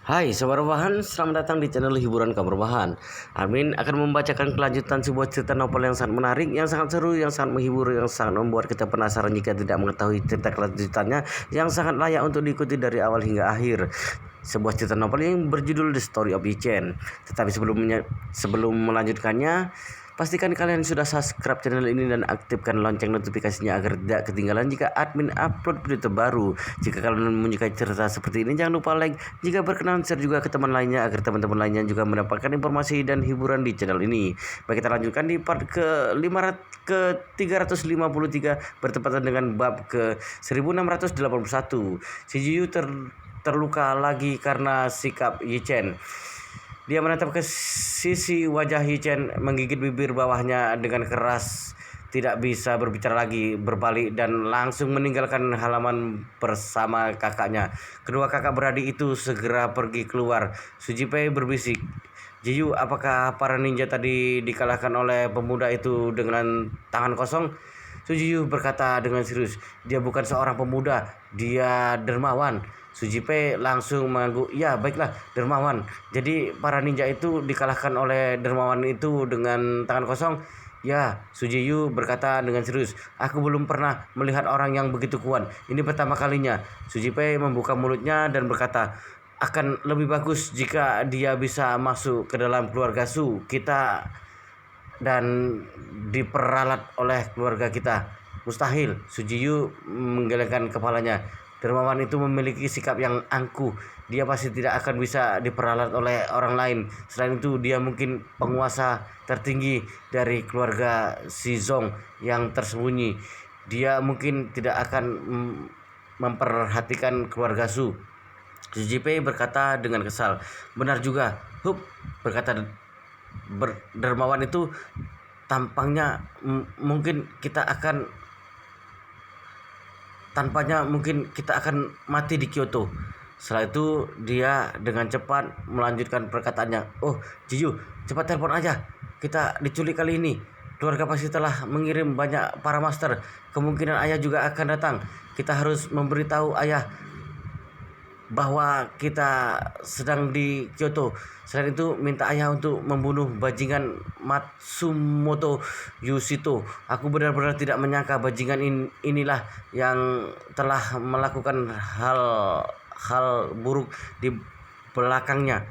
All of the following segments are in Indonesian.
Hai Sobat Rebahan, selamat datang di channel hiburan kabar bahan. Admin akan membacakan kelanjutan sebuah cerita novel yang sangat menarik, yang sangat seru, yang sangat menghibur, yang sangat membuat kita penasaran jika tidak mengetahui cerita kelanjutannya, yang sangat layak untuk diikuti dari awal hingga akhir. Sebuah cerita novel yang berjudul The Story of Yi-Chen. Tetapi sebelum melanjutkannya, pastikan kalian sudah subscribe channel ini dan aktifkan lonceng notifikasinya agar tidak ketinggalan jika admin upload video terbaru. Jika kalian menyukai cerita seperti ini, jangan lupa like. Jika berkenan, share juga ke teman lainnya agar teman-teman lainnya juga mendapatkan informasi dan hiburan di channel ini. Baik, kita lanjutkan di part ke 353 bertepatan dengan bab ke 1681. Si Jiyu terluka lagi karena sikap Yi-Chen. Dia menatap ke sisi wajah Yi-Chen, menggigit bibir bawahnya dengan keras. Tidak bisa berbicara lagi, berbalik dan langsung meninggalkan halaman bersama kakaknya. Kedua kakak beradik itu segera pergi keluar. Su Jipei berbisik, "Jiyu, apakah para ninja tadi dikalahkan oleh pemuda itu dengan tangan kosong?" Su Jiyu berkata dengan serius, "Dia bukan seorang pemuda, dia dermawan." Su Jipei langsung mengangguk, "Ya, baiklah, dermawan. Jadi para ninja itu dikalahkan oleh dermawan itu dengan tangan kosong?" "Ya," Su Jiyu berkata dengan serius, "Aku belum pernah melihat orang yang begitu kuat. Ini pertama kalinya." Su Jipei membuka mulutnya dan berkata, "Akan lebih bagus jika dia bisa masuk ke dalam keluarga Su kita dan diperalat oleh keluarga kita." "Mustahil." Su Jiyu menggelengkan kepalanya. "Dermawan itu memiliki sikap yang angkuh. Dia pasti tidak akan bisa diperalat oleh orang lain. Selain itu, dia mungkin penguasa tertinggi dari keluarga Shizong yang tersembunyi. Dia mungkin tidak akan memperhatikan keluarga Su." Su Jipei berkata dengan kesal, "Benar juga, Hup," berkata dermawan itu. Tampaknya mungkin kita akan Tanpanya mungkin kita akan mati di Kyoto." Setelah itu dia dengan cepat melanjutkan perkataannya, "Oh, Jiyu, cepat telepon aja. Kita diculik kali ini. Keluarga pasti telah mengirim banyak para master. Kemungkinan ayah juga akan datang. Kita harus memberitahu ayah bahwa kita sedang di Kyoto. Selain itu, minta ayah untuk membunuh bajingan Matsumoto Yoshito. Aku benar-benar tidak menyangka bajingan inilah yang telah melakukan hal buruk di belakangnya."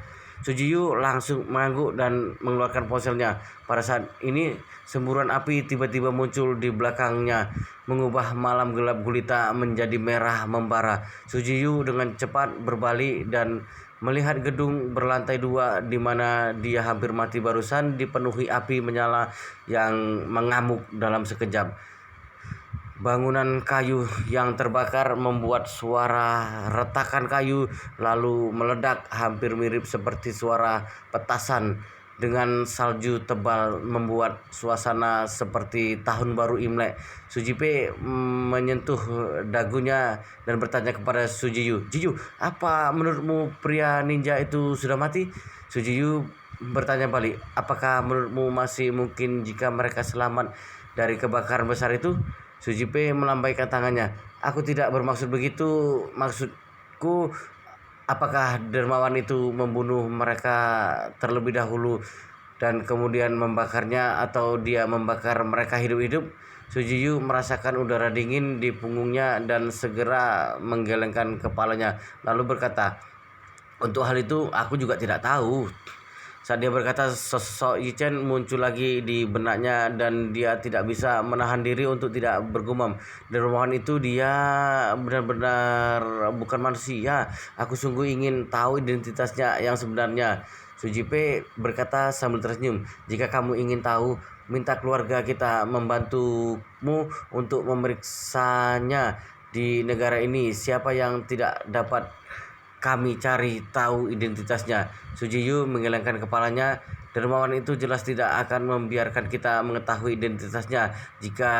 Sujiyu langsung mengangguk dan mengeluarkan ponselnya. Pada saat ini, semburan api tiba-tiba muncul di belakangnya, mengubah malam gelap gulita menjadi merah membara. Sujiyu dengan cepat berbalik dan melihat gedung berlantai 2 di mana dia hampir mati barusan dipenuhi api menyala yang mengamuk dalam sekejap. Bangunan kayu yang terbakar membuat suara retakan kayu lalu meledak, hampir mirip seperti suara petasan dengan salju tebal, membuat suasana seperti tahun baru Imlek. Su Jipei menyentuh dagunya dan bertanya kepada Su Jiyu, "Jiyu, apa menurutmu pria ninja itu sudah mati?" Su Jiyu bertanya balik, "Apakah menurutmu masih mungkin jika mereka selamat dari kebakaran besar itu?" Su Jipei melambaikan tangannya. "Aku tidak bermaksud begitu. Maksudku, apakah dermawan itu membunuh mereka terlebih dahulu dan kemudian membakarnya, atau dia membakar mereka hidup-hidup?" Su Jiyu merasakan udara dingin di punggungnya dan segera menggelengkan kepalanya, lalu berkata, "Untuk hal itu aku juga tidak tahu." Saat dia berkata, sosok Yi-Chen muncul lagi di benaknya dan dia tidak bisa menahan diri untuk tidak bergumam, "Dermawan itu, dia benar-benar bukan manusia. Aku sungguh ingin tahu identitasnya yang sebenarnya." Su Jipei berkata sambil tersenyum, "Jika kamu ingin tahu, minta keluarga kita membantumu untuk memeriksanya di negara ini. Siapa yang tidak dapat kami cari tahu identitasnya." Su Jiyu menggelengkan kepalanya. "Dermawan itu jelas tidak akan membiarkan kita mengetahui identitasnya. Jika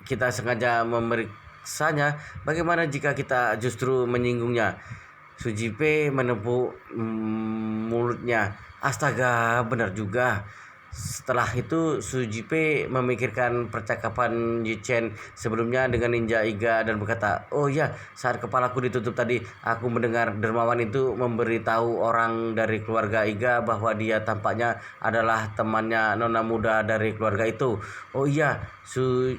kita sengaja memeriksanya, bagaimana jika kita justru menyinggungnya?" Su Jipei menepuk mulutnya. "Astaga, benar juga." Setelah itu Su Jipe memikirkan percakapan Yi Chen sebelumnya dengan Ninja Iga dan berkata, "Oh ya, saat kepalaku ditutup tadi, aku mendengar dermawan itu memberitahu orang dari keluarga Iga bahwa dia tampaknya adalah temannya nona muda dari keluarga itu." "Oh iya." Su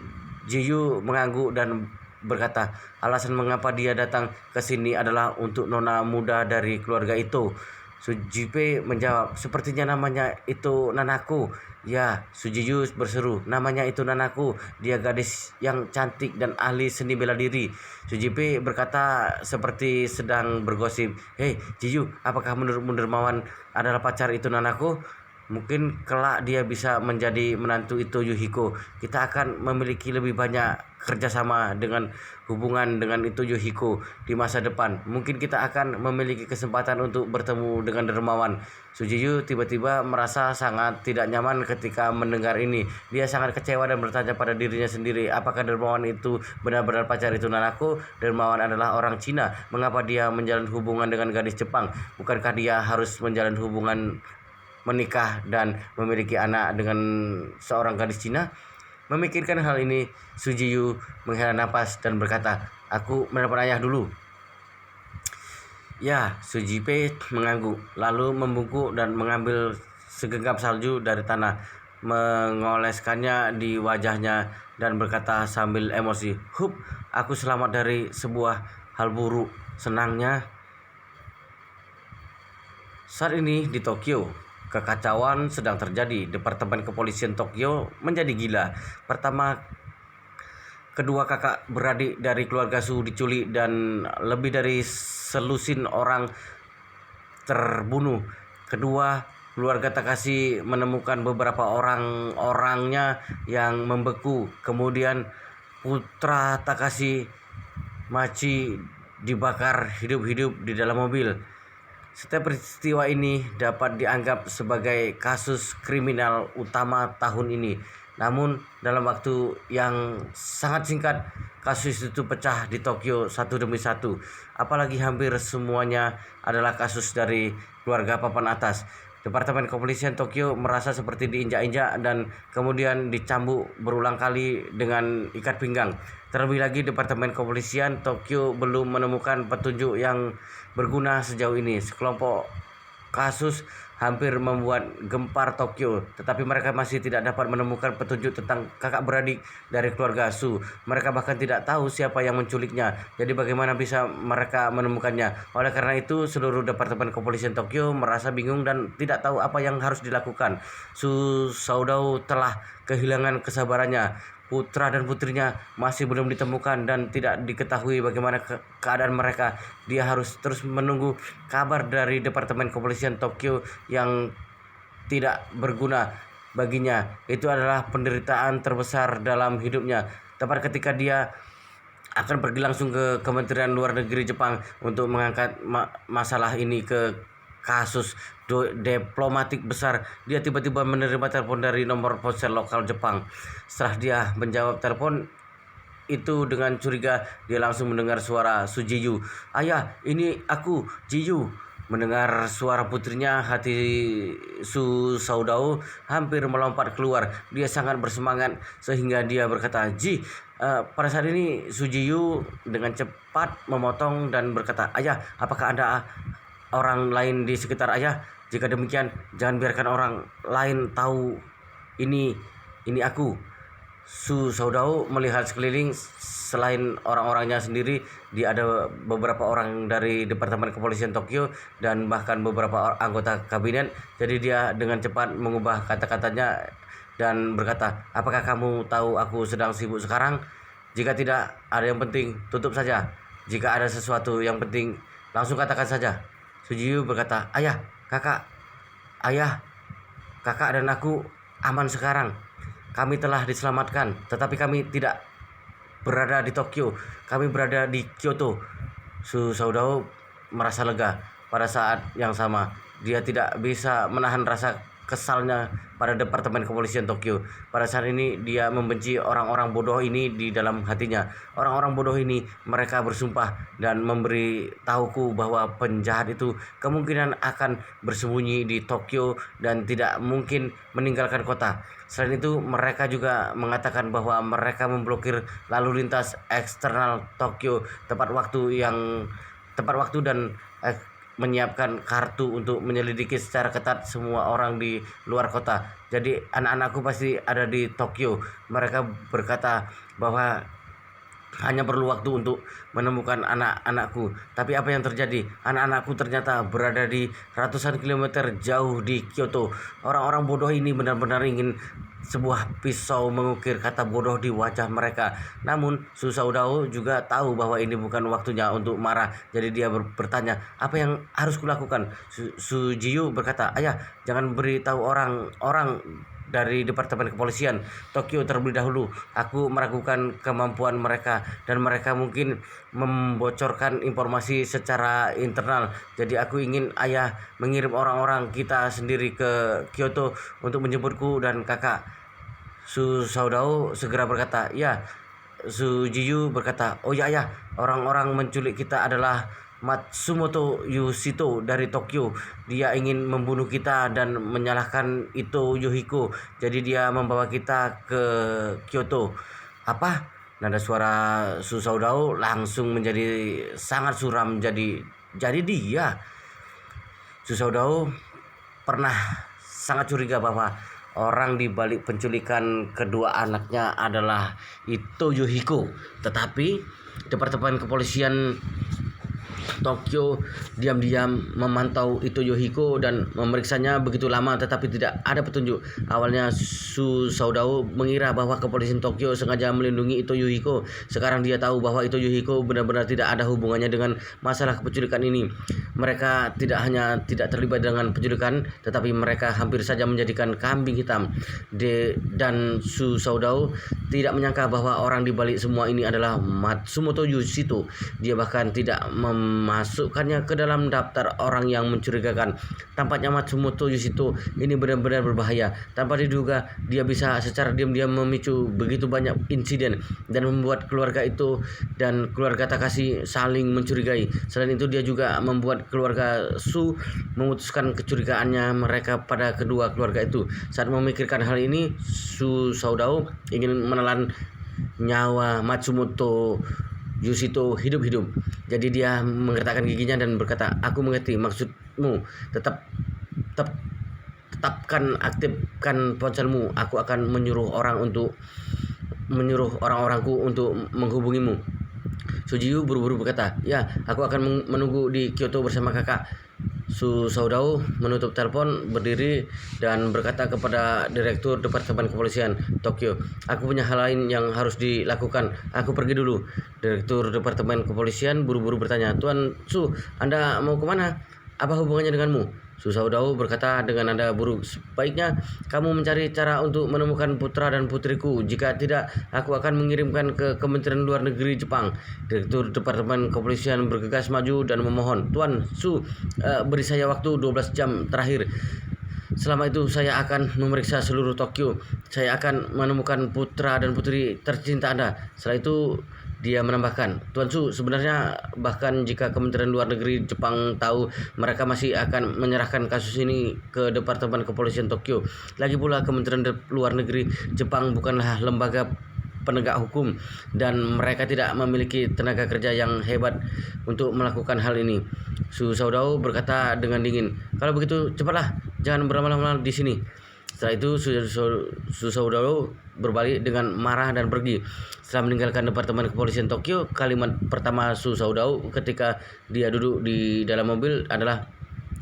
Jiyu mengangguk dan berkata, "Alasan mengapa dia datang ke sini adalah untuk nona muda dari keluarga itu." Sujipe menjawab, "Sepertinya namanya itu Nanaku." "Ya," Sujiyu berseru, "namanya itu Nanaku. Dia gadis yang cantik dan ahli seni bela diri." Sujipe berkata seperti sedang bergosip, "Hei, Jiyu, apakah menurutmu dermawan adalah pacar itu Nanaku? Mungkin kelak dia bisa menjadi menantu itu Yuhiko. Kita akan memiliki lebih banyak kerjasama dengan hubungan dengan itu Yuhiko di masa depan. Mungkin kita akan memiliki kesempatan untuk bertemu dengan dermawan." Sujiyu tiba-tiba merasa sangat tidak nyaman ketika mendengar ini. Dia sangat kecewa dan bertanya pada dirinya sendiri, apakah dermawan itu benar-benar pacar itu Nanaku? Dermawan adalah orang Cina. Mengapa dia menjalin hubungan dengan gadis Jepang? Bukankah dia harus menjalin hubungan menikah dan memiliki anak dengan seorang gadis Cina? Memikirkan hal ini, Sujiyu menghela napas dan berkata, "Aku menelpon ayah dulu." "Ya," Sujipe mengangguk, lalu membungkuk dan mengambil segenggam salju dari tanah, mengoleskannya di wajahnya dan berkata sambil emosi, "Hup, aku selamat dari sebuah hal buruk." Senangnya, saat ini di Tokyo, kekacauan sedang terjadi. Departemen Kepolisian Tokyo menjadi gila. Pertama, kedua kakak beradik dari keluarga Su diculik dan lebih dari selusin orang terbunuh. Kedua, keluarga Takashi menemukan beberapa orang-orangnya yang membeku. Kemudian, putra Takashi, Machi, dibakar hidup-hidup di dalam mobil. Setiap peristiwa ini dapat dianggap sebagai kasus kriminal utama tahun ini. Namun, dalam waktu yang sangat singkat, kasus itu pecah di Tokyo satu demi satu. Apalagi hampir semuanya adalah kasus dari keluarga papan atas. Departemen Kepolisian Tokyo merasa seperti diinjak-injak dan kemudian dicambuk berulang kali dengan ikat pinggang. Terlebih lagi, Departemen Kepolisian Tokyo belum menemukan petunjuk yang berguna sejauh ini. Sekelompok kasus hampir membuat gempar Tokyo, tetapi mereka masih tidak dapat menemukan petunjuk tentang kakak beradik dari keluarga Su. Mereka bahkan tidak tahu siapa yang menculiknya. Jadi bagaimana bisa mereka menemukannya? Oleh karena itu, seluruh Departemen Kepolisian Tokyo merasa bingung dan tidak tahu apa yang harus dilakukan. Su Saudao telah kehilangan kesabarannya. Putra dan putrinya masih belum ditemukan dan tidak diketahui bagaimana keadaan mereka. Dia harus terus menunggu kabar dari Departemen Kepolisian Tokyo yang tidak berguna baginya. Itu adalah penderitaan terbesar dalam hidupnya. Tepat ketika dia akan pergi langsung ke Kementerian Luar Negeri Jepang untuk mengangkat masalah ini ke kasus diplomatik besar, dia tiba-tiba menerima telepon dari nomor ponsel lokal Jepang. Setelah dia menjawab telepon itu dengan curiga, dia langsung mendengar suara Sujiyu. "Ayah, ini aku, Jiyu." Mendengar suara putrinya, hati Su Saudao hampir melompat keluar. Dia sangat bersemangat sehingga dia berkata, "Ji." Pada saat ini Sujiyu dengan cepat memotong dan berkata, "Ayah, apakah Anda orang lain di sekitar ayah? Jika demikian, jangan biarkan orang lain tahu ini aku." Su Saudao melihat sekeliling. Selain orang-orangnya sendiri, dia ada beberapa orang dari Departemen Kepolisian Tokyo dan bahkan beberapa anggota kabinet. Jadi dia dengan cepat mengubah kata-katanya dan berkata, "Apakah kamu tahu aku sedang sibuk sekarang? Jika tidak ada yang penting, tutup saja. Jika ada sesuatu yang penting, langsung katakan saja." Sujiyu berkata, Ayah, kakak dan aku aman sekarang. Kami telah diselamatkan, tetapi kami tidak berada di Tokyo. Kami berada di Kyoto." Su Saudao merasa lega. Pada saat yang sama, dia tidak bisa menahan rasa kesalnya pada Departemen Kepolisian Tokyo. Pada saat ini dia membenci orang-orang bodoh ini di dalam hatinya. Orang-orang bodoh ini mereka bersumpah dan memberi tahuku bahwa penjahat itu kemungkinan akan bersembunyi di Tokyo dan tidak mungkin meninggalkan kota. Selain itu mereka juga mengatakan bahwa mereka memblokir lalu lintas eksternal Tokyo tepat waktu dan menyiapkan kartu untuk menyelidiki secara ketat semua orang di luar kota. Jadi anak-anakku pasti ada di Tokyo. Mereka berkata bahwa hanya perlu waktu untuk menemukan anak-anakku. Tapi apa yang terjadi? Anak-anakku ternyata berada di ratusan kilometer jauh di Kyoto. Orang-orang bodoh ini benar-benar ingin sebuah pisau mengukir kata bodoh di wajah mereka. Namun Susaudao juga tahu bahwa ini bukan waktunya untuk marah. Jadi dia bertanya, apa yang harus kulakukan? Sujiyu berkata, ayah, jangan beritahu orang-orang dari Departemen Kepolisian Tokyo terlebih dahulu. Aku meragukan kemampuan mereka dan mereka mungkin membocorkan informasi secara internal. Jadi aku ingin ayah mengirim orang-orang kita sendiri ke Kyoto untuk menjemputku dan kakak. Susaudao segera berkata, ya. Sujiyu berkata, oh ya ayah, orang-orang menculik kita adalah Matsumoto Yoshito dari Tokyo. Dia ingin membunuh kita dan menyalahkan Ito Yohiko. Jadi dia membawa kita ke Kyoto. Apa? Nada suara Susaudao langsung menjadi sangat suram. Jadi dia Susaudao pernah sangat curiga bahwa orang di balik penculikan kedua anaknya adalah Ito Yohiko. Tetapi Departemen Kepolisian Tokyo diam-diam memantau Ito Yohiko dan memeriksanya begitu lama tetapi tidak ada petunjuk. Awalnya Susaudao mengira bahwa kepolisian Tokyo sengaja melindungi Ito Yohiko. Sekarang dia tahu bahwa Ito Yohiko benar-benar tidak ada hubungannya dengan masalah penculikan ini. Mereka tidak hanya tidak terlibat dengan penculikan, tetapi mereka hampir saja menjadikan kambing hitam. Dan Susaudao tidak menyangka bahwa orang di balik semua ini adalah Matsumoto Yoshito. Dia bahkan tidak memasukkannya ke dalam daftar orang yang mencurigakan. Tampaknya Matsumoto Yoshito ini benar-benar berbahaya. Tanpa diduga, dia bisa secara diam-diam memicu begitu banyak insiden dan membuat keluarga itu dan keluarga Takashi saling mencurigai. Selain itu, dia juga membuat keluarga Su memutuskan kecurigaannya mereka pada kedua keluarga itu. Saat memikirkan hal ini, Susaudao ingin menelan nyawa Matsumoto Yoshito hidup-hidup. Jadi dia menggertakkan giginya dan berkata, aku mengerti maksudmu. Aktifkan ponselmu. Aku akan menyuruh orang-orangku untuk menghubungimu. Sujiyu buru-buru berkata, ya, aku akan menunggu di Kyoto bersama kakak. Susaudao menutup telepon, berdiri dan berkata kepada Direktur Departemen Kepolisian Tokyo, aku punya hal lain yang harus dilakukan. Aku pergi dulu. Direktur Departemen Kepolisian buru-buru bertanya, Tuan Su, Anda mau kemana? Apa hubungannya denganmu? Susaudao berkata dengan nada buruk, sebaiknya kamu mencari cara untuk menemukan putra dan putriku. Jika tidak, aku akan mengirimkan ke Kementerian Luar Negeri Jepang. Direktur Departemen Kepolisian bergegas maju dan memohon, Tuan Su, beri saya waktu 12 jam terakhir. Selama itu saya akan memeriksa seluruh Tokyo. Saya akan menemukan putra dan putri tercinta Anda. Setelah itu dia menambahkan, Tuan Su, sebenarnya bahkan jika Kementerian Luar Negeri Jepang tahu, mereka masih akan menyerahkan kasus ini ke Departemen Kepolisian Tokyo. Lagi pula Kementerian Luar Negeri Jepang bukanlah lembaga penegak hukum dan mereka tidak memiliki tenaga kerja yang hebat untuk melakukan hal ini. Susaudao berkata dengan dingin, kalau begitu cepatlah, jangan berlama-lama di sini. Setelah itu Susaudao berbalik dengan marah dan pergi. Setelah meninggalkan Departemen Kepolisian Tokyo, kalimat pertama Susaudao ketika dia duduk di dalam mobil adalah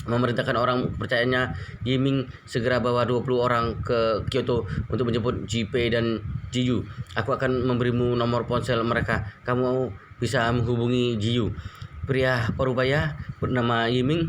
memerintahkan orang percayanya Yiming segera bawa 20 orang ke Kyoto untuk menjemput Jipe dan Jiyu. Aku akan memberimu nomor ponsel mereka. Kamu bisa menghubungi Jiyu. Pria parubaya bernama Yiming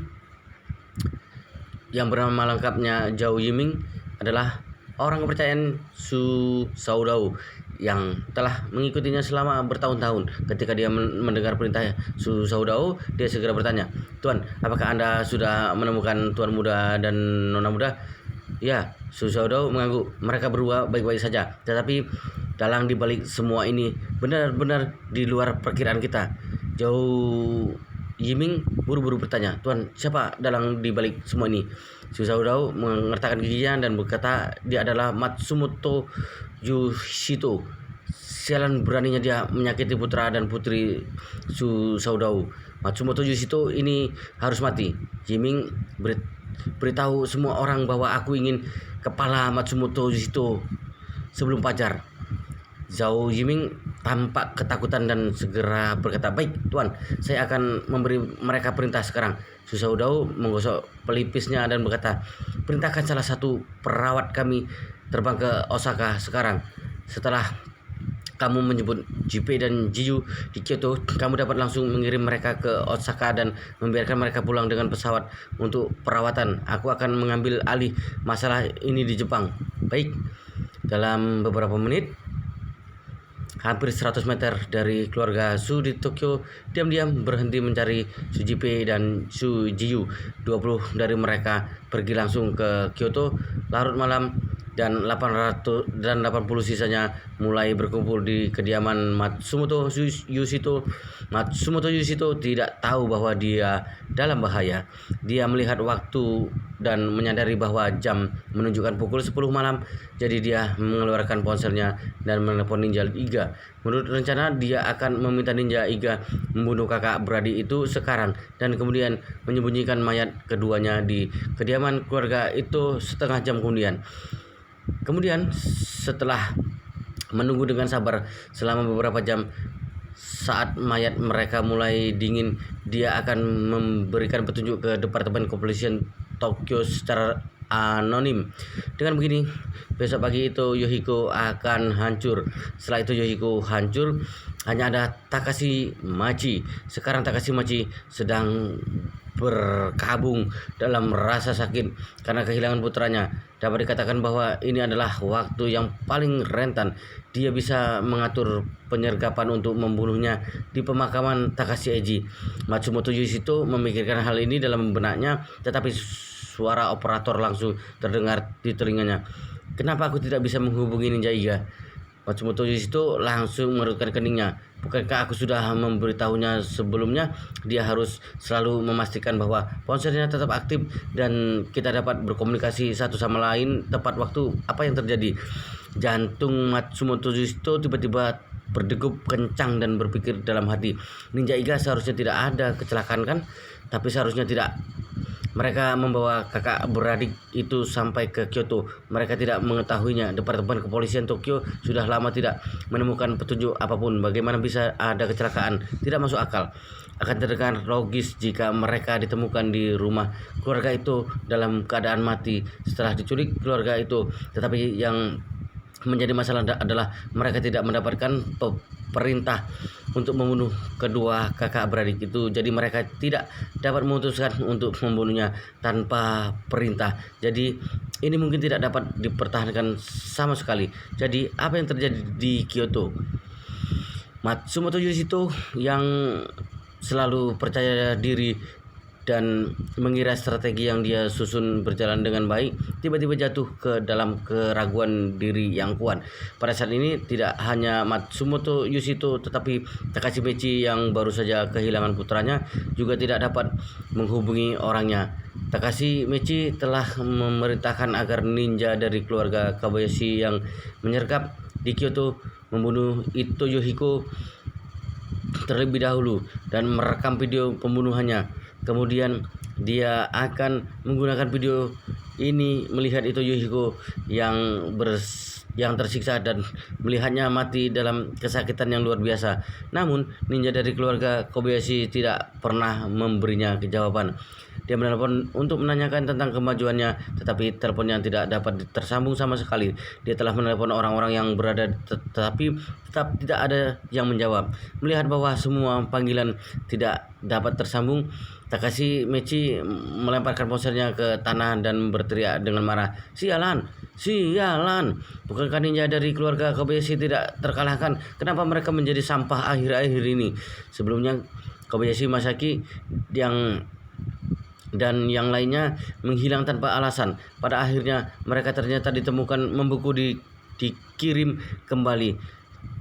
yang bernama lengkapnya Zhao Yiming adalah orang kepercayaan Susaudao yang telah mengikutinya selama bertahun-tahun. Ketika dia mendengar perintah Susaudao, dia segera bertanya, Tuan, apakah Anda sudah menemukan Tuan Muda dan Nona Muda? Ya, Susaudau mengangguk. Mereka berdua baik-baik saja. Tetapi dalang di balik semua ini benar-benar di luar perkiraan kita. Jauh Yiming buru-buru bertanya, Tuan, siapa dalang di balik semua ini? Susaudau mengertakkan giginya dan berkata, dia adalah Matsumoto Yoshito. Sialan beraninya dia menyakiti putra dan putri Susaudau. Matsumoto Yoshito ini harus mati. Yiming beritahu semua orang bahwa aku ingin kepala Matsumoto Yoshito sebelum fajar. Zhao Yiming tampak ketakutan dan segera berkata, baik tuan, saya akan memberi mereka perintah sekarang. Susaudau menggosok pelipisnya dan berkata, perintahkan salah satu perawat kami terbang ke Osaka sekarang. Setelah kamu menyebut Jipe dan Jiyu di Kyoto, kamu dapat langsung mengirim mereka ke Osaka dan membiarkan mereka pulang dengan pesawat untuk perawatan. Aku akan mengambil alih masalah ini di Jepang. Baik. Dalam beberapa menit, hampir 100 meter dari keluarga Su di Tokyo diam-diam berhenti mencari Su Jipe dan Su Jiyu. 20 dari mereka pergi langsung ke Kyoto larut malam dan 80 sisanya mulai berkumpul di kediaman Matsumoto Yoshito. Matsumoto Yoshito tidak tahu bahwa dia dalam bahaya. Dia melihat waktu dan menyadari bahwa jam menunjukkan pukul 10 malam. Jadi dia mengeluarkan ponselnya dan menelpon Ninja Iga. Menurut rencana dia akan meminta Ninja Iga membunuh kakak beradik itu sekarang dan kemudian menyembunyikan mayat keduanya di kediaman keluarga itu setengah jam kemudian. Kemudian setelah menunggu dengan sabar selama beberapa jam, saat mayat mereka mulai dingin, dia akan memberikan petunjuk ke Departemen Kepolisian Tokyo secara anonim. Dengan begini, besok pagi itu Yohiko akan hancur. Setelah itu Yohiko hancur, hanya ada Takashi Machi. Sekarang Takashi Machi sedang berkabung dalam rasa sakit karena kehilangan putranya. Dapat dikatakan bahwa ini adalah waktu yang paling rentan. Dia bisa mengatur penyergapan untuk membunuhnya di pemakaman Takashi Eiji. Matsumoto Yoshito memikirkan hal ini dalam benaknya, tetapi suara operator langsung terdengar di telinganya. Kenapa aku tidak bisa menghubungi Ninja Iga? Matsumoto Yoshito langsung mengerutkan keningnya. Bukankah aku sudah memberitahunya sebelumnya? Dia harus selalu memastikan bahwa ponselnya tetap aktif dan kita dapat berkomunikasi satu sama lain tepat waktu. Apa yang terjadi? Jantung Matsumoto Yoshito tiba-tiba berdegup kencang dan berpikir dalam hati, Ninja Iga seharusnya tidak ada kecelakaan kan? Tapi seharusnya tidak. Mereka membawa kakak beradik itu sampai ke Kyoto. Mereka tidak mengetahuinya. Departemen Kepolisian Tokyo sudah lama tidak menemukan petunjuk apapun. Bagaimana bisa ada kecelakaan? Tidak masuk akal. Akan terdengar logis jika mereka ditemukan di rumah keluarga itu dalam keadaan mati setelah diculik keluarga itu. Tetapi yang menjadi masalah adalah mereka tidak mendapatkan perintah untuk membunuh kedua kakak beradik itu. Jadi mereka tidak dapat memutuskan untuk membunuhnya tanpa perintah. Jadi ini mungkin tidak dapat dipertahankan sama sekali. Jadi apa yang terjadi di Kyoto? Matsumoto Yoshito yang selalu percaya diri dan mengira strategi yang dia susun berjalan dengan baik, tiba-tiba jatuh ke dalam keraguan diri yang kuat. Pada saat ini tidak hanya Matsumoto Yoshito tetapi Takashi Mechi yang baru saja kehilangan putranya juga tidak dapat menghubungi orangnya. Takashi Mechi telah memerintahkan agar ninja dari keluarga Kobayashi yang menyergap di Kyoto membunuh Ito Yohiko terlebih dahulu dan merekam video pembunuhannya. Kemudian dia akan menggunakan video ini melihat itu Yohiko yang tersiksa dan melihatnya mati dalam kesakitan yang luar biasa. Namun ninja dari keluarga Kobayashi tidak pernah memberinya jawaban. Dia menelpon untuk menanyakan tentang kemajuannya, tetapi teleponnya tidak dapat tersambung sama sekali. Dia telah menelpon orang-orang yang berada, tetapi tetap tidak ada yang menjawab. Melihat bahwa semua panggilan tidak dapat tersambung, Takashi Mechi melemparkan ponselnya ke tanah dan berteriak dengan marah, "Sialan! Sialan! Bukankah ninja dari keluarga Kobayashi tidak terkalahkan? Kenapa mereka menjadi sampah akhir-akhir ini?" Sebelumnya Kobayashi Masaki yang dan yang lainnya menghilang tanpa alasan. Pada akhirnya mereka ternyata ditemukan membeku dikirim kembali.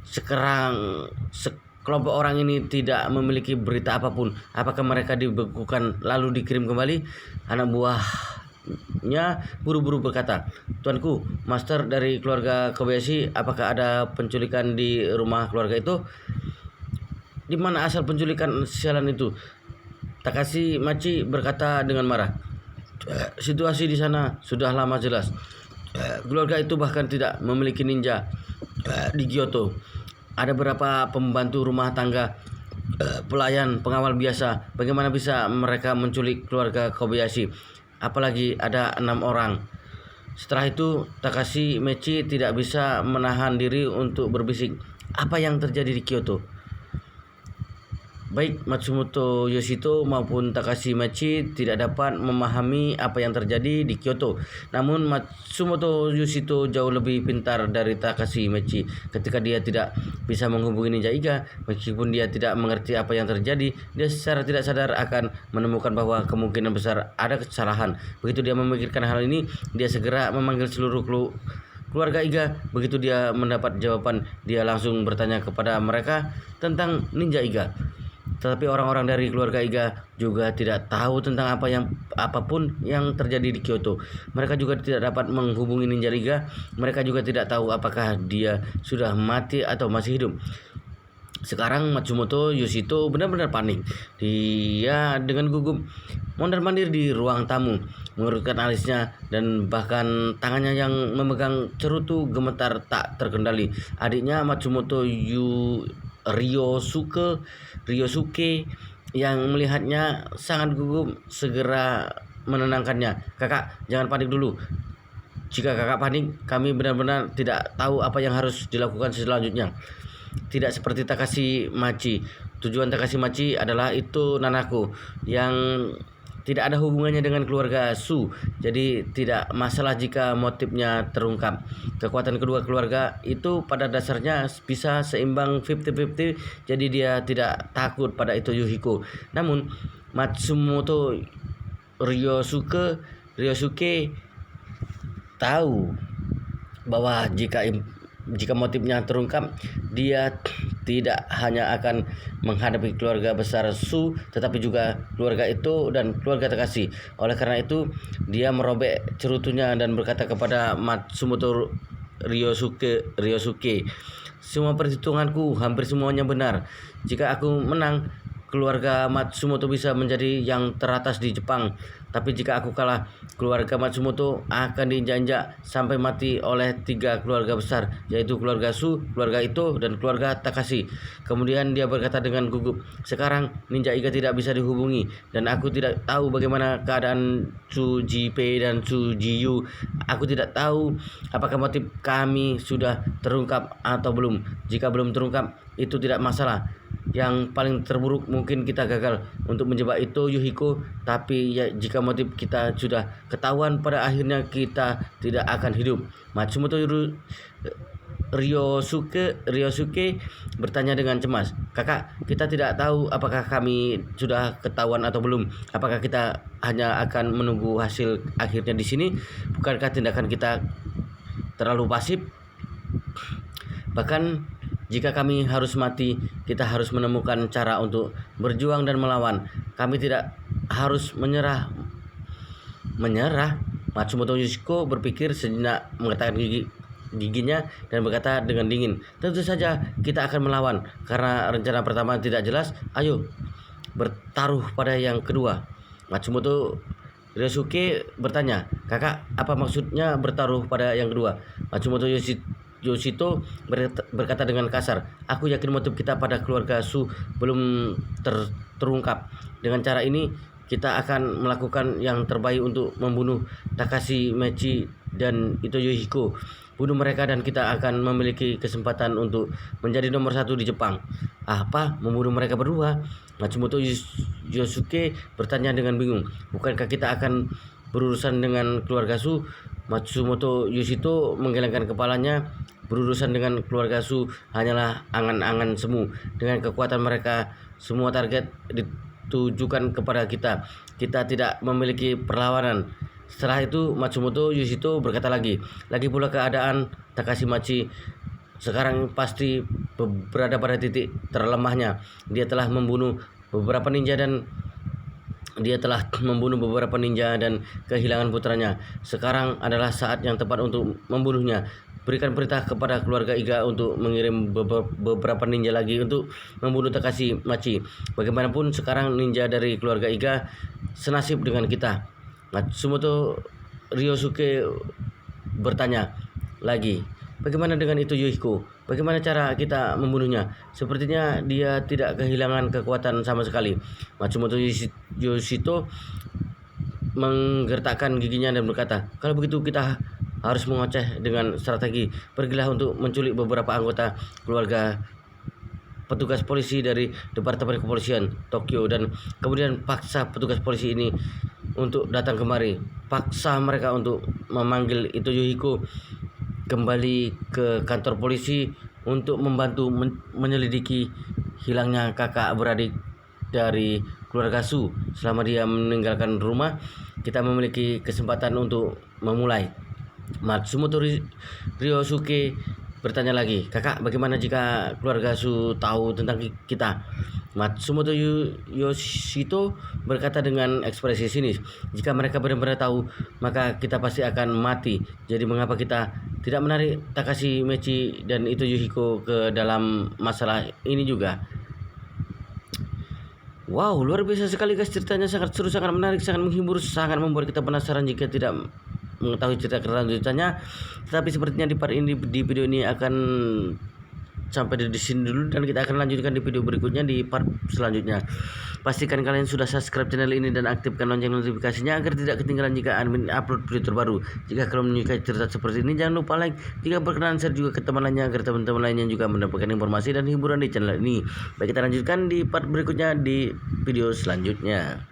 Sekarang sekelompok orang ini tidak memiliki berita apapun. Apakah mereka dibekukan lalu dikirim kembali? Anak buahnya buru-buru berkata, "Tuanku, master dari keluarga Kobayashi, apakah ada penculikan di rumah keluarga itu?" "Di mana asal penculikan sialan itu?" Takashi Machi berkata dengan marah. "Situasi di sana sudah lama jelas. Keluarga itu bahkan tidak memiliki ninja di Kyoto. Ada beberapa pembantu rumah tangga, pelayan, pengawal biasa. Bagaimana bisa mereka menculik keluarga Kobayashi? Apalagi ada 6 orang." Setelah itu, Takashi Machi tidak bisa menahan diri untuk berbisik, "Apa yang terjadi di Kyoto?" Baik Matsumoto Yoshito maupun Takashi Machi tidak dapat memahami apa yang terjadi di Kyoto. Namun Matsumoto Yoshito jauh lebih pintar dari Takashi Machi. Ketika dia tidak bisa menghubungi Ninja Iga, meskipun dia tidak mengerti apa yang terjadi, dia secara tidak sadar akan menemukan bahwa kemungkinan besar ada kesalahan. Begitu dia memikirkan hal ini, dia segera memanggil seluruh keluarga Iga. Begitu dia mendapat jawaban, dia langsung bertanya kepada mereka tentang Ninja Iga. Tetapi orang-orang dari keluarga Iga juga tidak tahu tentang apapun yang terjadi di Kyoto. Mereka juga tidak dapat menghubungi Ninja Iga. Mereka juga tidak tahu apakah dia sudah mati atau masih hidup. Sekarang Matsumoto Yoshito benar-benar panik. Dia dengan gugup mondar-mandir di ruang tamu, mengerutkan alisnya dan bahkan tangannya yang memegang cerutu gemetar tak terkendali. Adiknya Matsumoto Ryosuke yang melihatnya sangat gugup segera menenangkannya. "Kakak, jangan panik dulu. Jika kakak panik, kami benar-benar tidak tahu apa yang harus dilakukan selanjutnya." Tidak seperti Takashi Machi. Tujuan Takashi Machi adalah itu Nanako yang tidak ada hubungannya dengan keluarga Su, jadi tidak masalah jika motifnya terungkap. Kekuatan kedua keluarga itu pada dasarnya bisa seimbang 50-50, jadi dia tidak takut pada itu Yuhiko. Namun Matsumoto Ryosuke tahu bahwa jika motifnya terungkap, dia tidak hanya akan menghadapi keluarga besar Su, tetapi juga keluarga itu dan keluarga Takashi. Oleh karena itu, dia merobek cerutunya dan berkata kepada Matsumoto Ryosuke, "Semua perhitunganku hampir semuanya benar. Jika aku menang, keluarga Matsumoto bisa menjadi yang teratas di Jepang. Tapi jika aku kalah, keluarga Matsumoto akan diinjak-injak sampai mati oleh 3 keluarga besar, yaitu keluarga Su, keluarga Ito, dan keluarga Takashi." Kemudian dia berkata dengan gugup, "Sekarang Ninja Iga tidak bisa dihubungi, dan aku tidak tahu bagaimana keadaan Tsu Jipei dan Tsu Jiyu. Aku tidak tahu apakah motif kami sudah terungkap atau belum. Jika belum terungkap, itu tidak masalah. Yang paling terburuk mungkin kita gagal untuk menjebak itu Yuhiko, tapi ya, jika motif kita sudah ketahuan, pada akhirnya kita tidak akan hidup." Matsumoto Ryosuke bertanya dengan cemas, "Kakak, kita tidak tahu apakah kami sudah ketahuan atau belum. Apakah kita hanya akan menunggu hasil akhirnya di sini? Bukankah tindakan kita terlalu pasif? Bahkan jika kami harus mati, kita harus menemukan cara untuk berjuang dan melawan. Kami tidak harus menyerah." Matsumoto Yoshiko berpikir sejenak, mengatakan giginya dan berkata dengan dingin, "Tentu saja kita akan melawan. Karena rencana pertama tidak jelas, ayo bertaruh pada yang kedua." Matsumoto Ryosuke bertanya, "Kakak, apa maksudnya bertaruh pada yang kedua?" Matsumoto Yoshito berkata dengan kasar, "Aku yakin motif kita pada keluarga Su belum terungkap. Dengan cara ini, kita akan melakukan yang terbaik untuk membunuh Takashi Machi dan Ito Yuhiko. Bunuh mereka dan kita akan memiliki kesempatan untuk menjadi nomor 1 di Jepang." "Apa? Membunuh mereka berdua?" Matsumoto Yoshike bertanya dengan bingung. "Bukankah kita akan berurusan dengan keluarga Su?" Matsumoto Yoshito menggelengkan kepalanya. "Berurusan dengan keluarga Su hanyalah angan-angan semu. Dengan kekuatan mereka, semua target ditujukan kepada kita. kita tidak memiliki perlawanan. Setelah itu Matsumoto Yoshito berkata lagi pula keadaan Takashi Machi sekarang pasti berada pada titik terlemahnya. Dia telah membunuh beberapa ninja dan kehilangan putranya. Sekarang adalah saat yang tepat untuk membunuhnya. Berikan perintah kepada keluarga Iga untuk mengirim beberapa ninja lagi untuk membunuh Takashi Machi. Bagaimanapun sekarang ninja dari keluarga Iga senasib dengan kita. Matsumoto Ryosuke bertanya lagi, bagaimana dengan itu Yoshiko? Bagaimana cara kita membunuhnya? Sepertinya dia tidak kehilangan kekuatan sama sekali. Matsumoto Yoshito menggertakkan giginya dan berkata, kalau begitu kita harus mengoceh dengan strategi. Pergilah untuk menculik beberapa anggota keluarga petugas polisi dari Departemen Kepolisian Tokyo dan kemudian paksa petugas polisi ini untuk datang kemari. Paksa mereka untuk memanggil itu Yoshiko kembali ke kantor polisi untuk membantu menyelidiki hilangnya kakak beradik dari keluarga Su. Selama dia meninggalkan rumah, kita memiliki kesempatan untuk memulai. Matsumoto Ryosuke bertanya lagi, kakak, bagaimana jika keluarga Su tahu tentang kita? Matsumoto Yoshito berkata dengan ekspresi sinis, jika mereka benar-benar tahu, maka kita pasti akan mati. Jadi mengapa kita tidak menarik Takashi Machi dan itu Yoshiko ke dalam masalah ini juga? Wow, luar biasa sekali guys, ceritanya sangat seru, sangat menarik, sangat menghibur, sangat membuat kita penasaran jika tidak mengetahui cerita kelanjutannya. Tetapi sepertinya di part ini, di video ini akan sampai di sini dulu, dan kita akan lanjutkan di video berikutnya di part selanjutnya. Pastikan kalian sudah subscribe channel ini dan aktifkan lonceng notifikasinya agar tidak ketinggalan jika admin upload video terbaru. Jika kalian menyukai cerita seperti ini, jangan lupa like, jika berkenan share juga ke teman lainnya agar teman-teman lainnya juga mendapatkan informasi dan hiburan di channel ini. Baik, kita lanjutkan di part berikutnya di video selanjutnya.